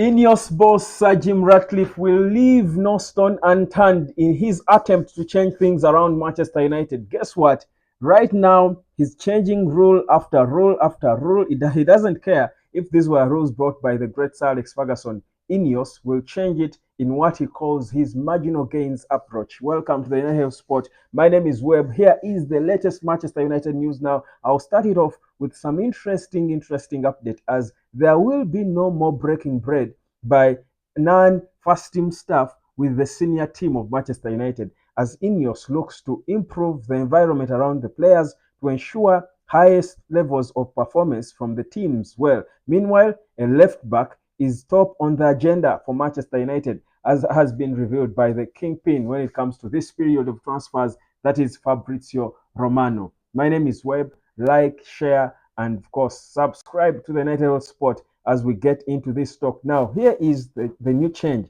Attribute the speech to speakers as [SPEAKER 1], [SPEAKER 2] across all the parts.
[SPEAKER 1] Ineos boss Sir Jim Ratcliffe will leave no stone unturned in his attempt to change things around Manchester United. Guess what? Right now, he's changing rule after rule after rule. He doesn't care if these were rules brought by the great Sir Alex Ferguson. Ineos will change it in what he calls his marginal gains approach. Welcome to the United of Sport. My name is Webb. Here is the latest Manchester United news now. I'll start it off with some interesting update, as there will be no more breaking bread by non-first team staff with the senior team of Manchester United, as Ineos looks to improve the environment around the players to ensure highest levels of performance from the teams. Well, meanwhile, a left back is top on the agenda for Manchester United, as has been revealed by the kingpin when it comes to this period of transfers, that is Fabrizio Romano. My name is Webb. Like, share, and of course, subscribe to the United Sport as we get into this talk. Now, here is the new change.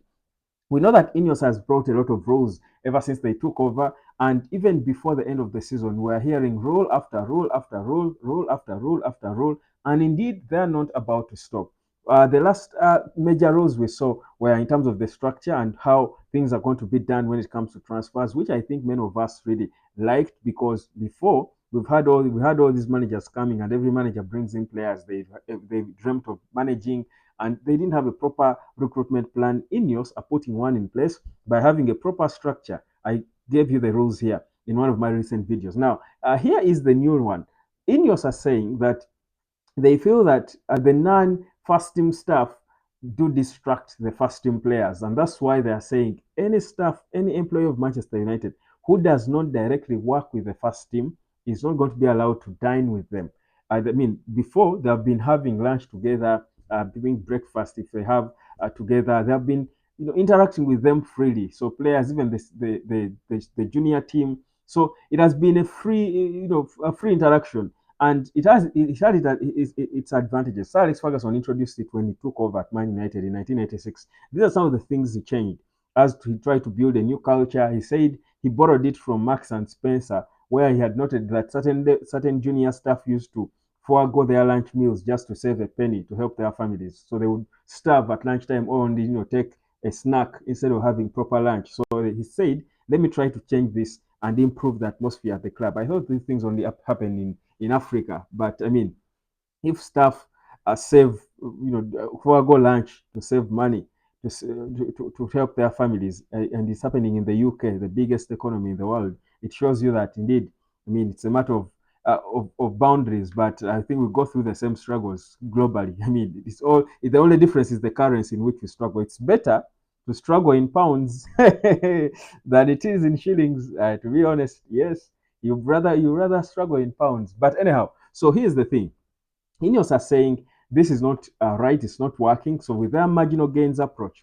[SPEAKER 1] We know that Ineos has brought a lot of rules ever since they took over, and even before the end of the season, we're hearing rule after rule after rule, rule after rule after rule, and indeed, they're not about to stop. The last major rules we saw were in terms of the structure and how things are going to be done when it comes to transfers, which I think many of us really liked, because before we had all these managers coming, and every manager brings in players they've dreamt of managing, and they didn't have a proper recruitment plan. Ineos are putting one in place by having a proper structure. I gave you the rules here in one of my recent videos. Now, here is the new one. Ineos are saying that they feel that the non-first team staff do distract the first team players, and that's why they are saying any staff, any employee of Manchester United who does not directly work with the first team is not going to be allowed to dine with them. I mean, before they have been having lunch together, doing breakfast if they have together. They have been, interacting with them freely. So players, even the junior team. So it has been a free, a free interaction, and it had its advantages. Sir Alex Ferguson introduced it when he took over at Man United in 1986. These are some of the things he changed as he tried to build a new culture. He said he borrowed it from Marks and Spencer, where he had noted that certain junior staff used to forego their lunch meals just to save a penny to help their families. So they would starve at lunchtime, or only take a snack instead of having proper lunch. So he said, "Let me try to change this and improve the atmosphere at the club." I thought these things only happen in Africa, but I mean, if staff save, forego lunch to save money to help their families, and it's happening in the UK, the biggest economy in the world, it shows you that indeed, I mean, it's a matter of boundaries, but I think we go through the same struggles globally. I mean, the only difference is the currency in which we struggle. It's better to struggle in pounds than it is in shillings. To be honest, yes, you rather struggle in pounds. But anyhow, so here's the thing. Ineos are saying this is not right, it's not working. So with their marginal gains approach,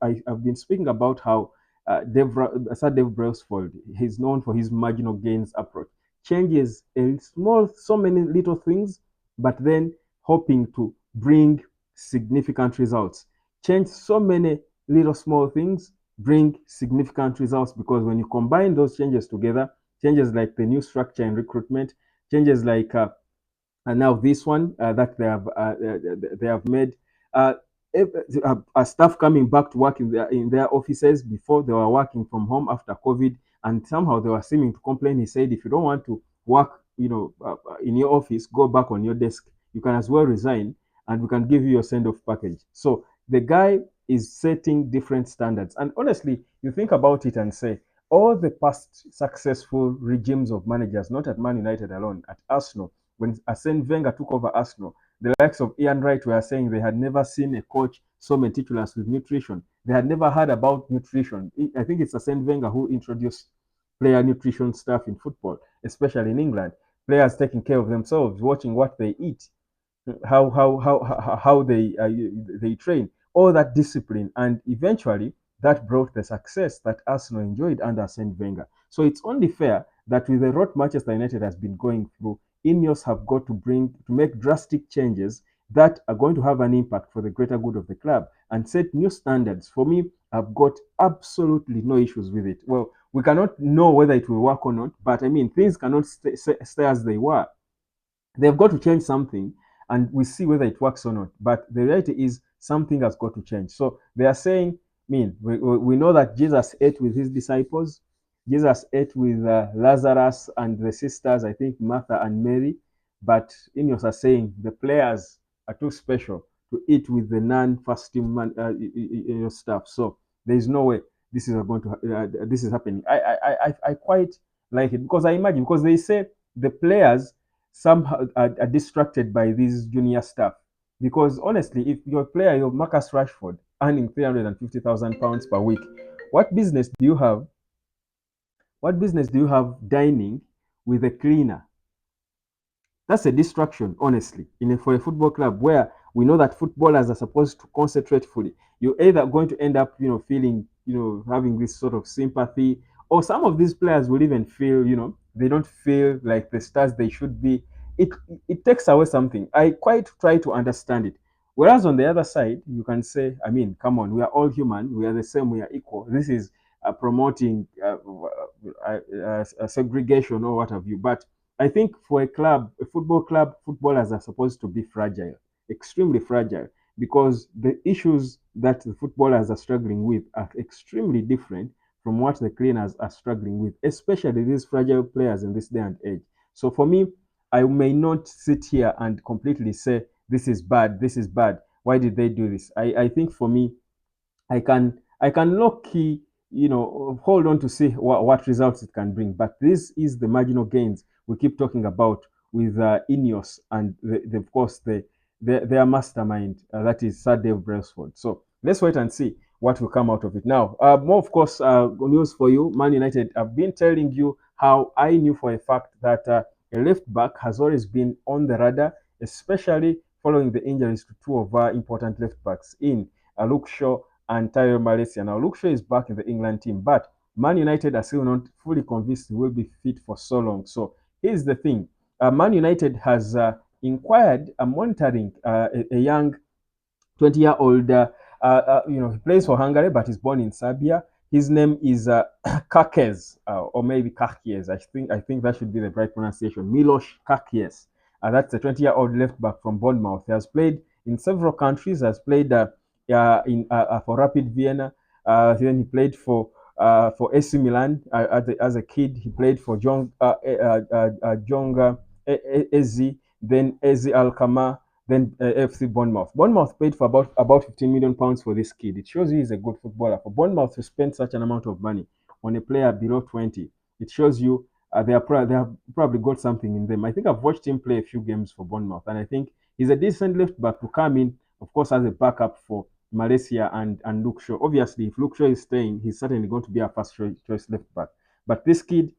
[SPEAKER 1] I've been speaking about how Sir Dave Brailsford, he's known for his marginal gains approach. Changes a so many little things, but then hoping to bring significant results. Change so many little small things, bring significant results, because when you combine those changes together, changes like the new structure and recruitment, changes like and now this one that they have made, uh, staff coming back to work in their offices. Before, they were working from home after COVID, and somehow they were seeming to complain. He said, if you don't want to work, in your office, go back on your desk. You can as well resign, and we can give you your send-off package. So the guy is setting different standards, and honestly, you think about it and say, all the past successful regimes of managers, not at Man United alone, at Arsenal, when Arsene Wenger took over Arsenal, the likes of Ian Wright were saying they had never seen a coach so meticulous with nutrition. They had never heard about nutrition. I think it's Arsene Wenger who introduced player nutrition stuff in football, especially in England. Players taking care of themselves, watching what they eat, how they train, all that discipline, and eventually that brought the success that Arsenal enjoyed under Arsene Wenger. So it's only fair that with the road Manchester United has been going through, Ineos have got to make drastic changes that are going to have an impact for the greater good of the club and set new standards. For me, I've got absolutely no issues with it. Well, we cannot know whether it will work or not, but I mean, things cannot stay as they were. They've got to change something, and we see whether it works or not. But the reality is, something has got to change. So they are saying, I mean, we know that Jesus ate with his disciples. Jesus ate with Lazarus and the sisters, I think Martha and Mary. But Ineos are saying the players are too special to eat with the non-fasting stuff. So there is no way this is going to this is happening. I quite like it because I imagine because they say the players somehow are distracted by this junior stuff. Because honestly, if your player, your Marcus Rashford, earning £350,000 per week, what business do you have? What business do you have dining with a cleaner? That's a distraction, honestly, for a football club where we know that footballers are supposed to concentrate fully. You're either going to end up, feeling, having this sort of sympathy, or some of these players will even feel, they don't feel like the stars they should be. It it takes away something. I quite try to understand it. Whereas on the other side, you can say, I mean, come on, we are all human, we are the same, we are equal. This is promoting segregation or what have you. But I think for a club, a football club, footballers are supposed to be fragile, extremely fragile, because the issues that the footballers are struggling with are extremely different from what the cleaners are struggling with, especially these fragile players in this day and age. So for me, I may not sit here and completely say this is bad, this is bad. Why did they do this? I think for me, I can low key, hold on to see what results it can bring. But this is the marginal gains we keep talking about with Ineos and of course their mastermind that is Sir Dave Brailsford. So let's wait and see what will come out of it. Now, more of course, news for you, Man United. I've been telling you how I knew for a fact that a left back has always been on the radar, especially following the injuries to two of our important left backs in Luke Shaw and Tyrell Malaysia. Now, Luke Shaw is back in the England team, but Man United are still not fully convinced he will be fit for so long. So here's the thing: Man United has inquired, monitoring a young 20-year-old. He plays for Hungary, but he's born in Serbia. His name is Kakez, or maybe Kakjes. I think that should be the right pronunciation. Milos Kakjes. That's a 20-year-old left back from Bournemouth. He has played in several countries. Has played for Rapid Vienna. Then he played for AC Milan as a kid. He played for Jonga Ezi, then Ezi Alkmaar, then FC Bournemouth. Bournemouth paid for about £15 million for this kid. It shows you he's a good footballer. For Bournemouth to spend such an amount of money on a player below 20, it shows you they have probably got something in them. I think I've watched him play a few games for Bournemouth, and I think he's a decent left back to come in, of course, as a backup for Malaysia and Luke Shaw. Obviously, if Luke Shaw is staying, he's certainly going to be a first choice left back. But this kid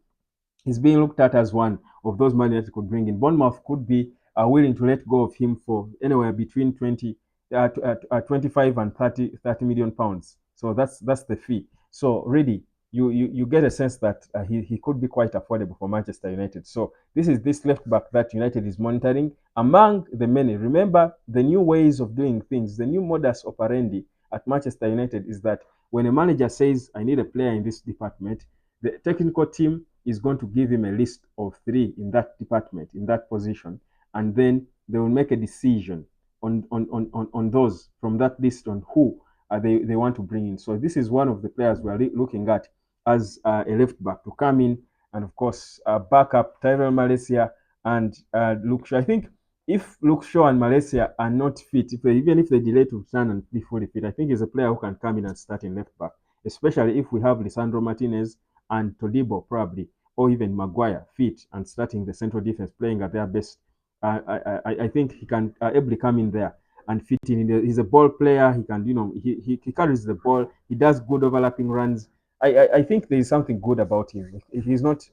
[SPEAKER 1] is being looked at as one of those money that could bring in. Bournemouth could be willing to let go of him for anywhere between 25 and 30 million pounds. So that's the fee. So really, you get a sense that he could be quite affordable for Manchester United. So this is this left back that United is monitoring among the many. Remember, the new ways of doing things, the new modus operandi at Manchester United is that when a manager says, I need a player in this department, the technical team is going to give him a list of three in that department, in that position, and then they will make a decision on those from that list on who they want to bring in. So this is one of the players we are looking at as a left back to come in, and of course back up Tyrell Malaysia and Luke Shaw. I think if Luke Shaw and Malaysia are not fit, even if they delay to return and be fully fit, I think he's a player who can come in and start in left back, especially if we have Lisandro Martinez and Todibo probably, or even Maguire fit and starting the central defense, playing at their best. I think he can able come in there and fit in. He's a ball player. He can, he carries the ball. He does good overlapping runs. I think there is something good about him. He's not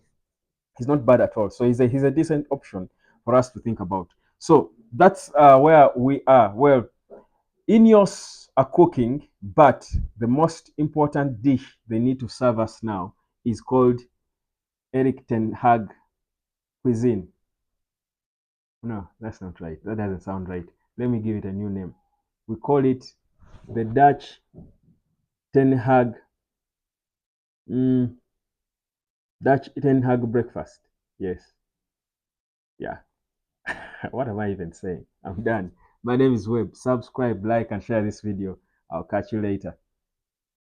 [SPEAKER 1] bad at all. So he's a decent option for us to think about. So that's where we are. Well, Ineos are cooking, but the most important dish they need to serve us now is called Erik Ten Hag cuisine. No, that's not right. That doesn't sound right. Let me give it a new name. We call it the Dutch Ten Hag, mm, Dutch Ten Hag breakfast. Yes, yeah. What am I even saying? I'm done. My name is Web. Subscribe, like, and share this video. I'll catch you later.